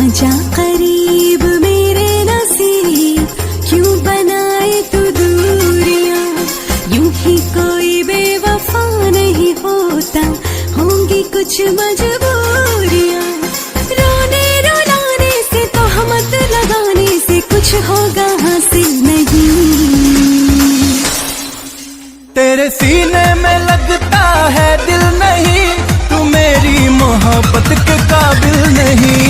आजा करीब मेरे नसीब, क्यों बनाए तू दूरियां। यूं ही कोई बेवफा नहीं होता, होंगी कुछ मजबूरियां। रोने रुलाने से, तोहमत लगाने से कुछ होगा हासिल नहीं। तेरे सीने में लगता है दिल नहीं, तू मेरी मोहब्बत के काबिल नहीं।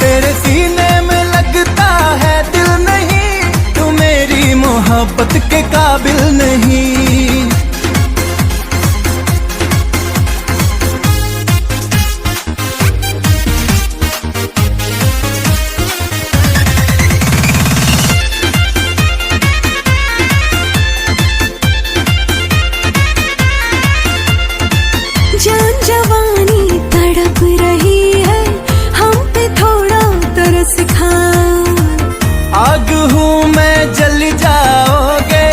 तेरे सीने में लगता है दिल नहीं, तू मेरी मोहब्बत के काबिल नहीं। जान जवानी तड़प रही है, हम पे थोड़ा तरस खा। आग हूँ मैं जल जाओगे,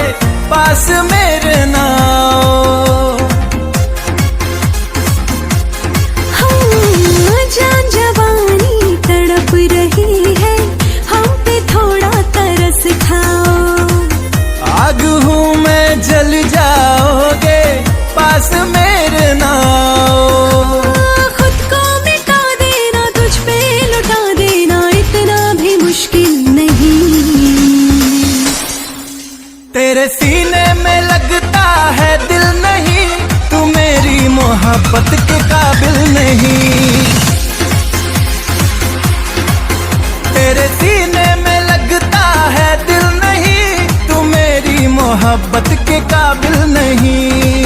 पास मेरे ना आओ। हाँ, जान जवानी तड़प रही है, हम पे थोड़ा तरस खाओ। आग हूँ मैं जल जाओगे, पास मेरे ना आओ। खुद को मिटा देना, तुझ पे लुटा देना, इतना भी मुश्किल नहीं। तेरे सीने में लगता है दिल नहीं, तू मेरी मोहब्बत के काबिल नहीं। तेरे सीने में लगता है दिल नहीं, तू मेरी मोहब्बत के काबिल नहीं।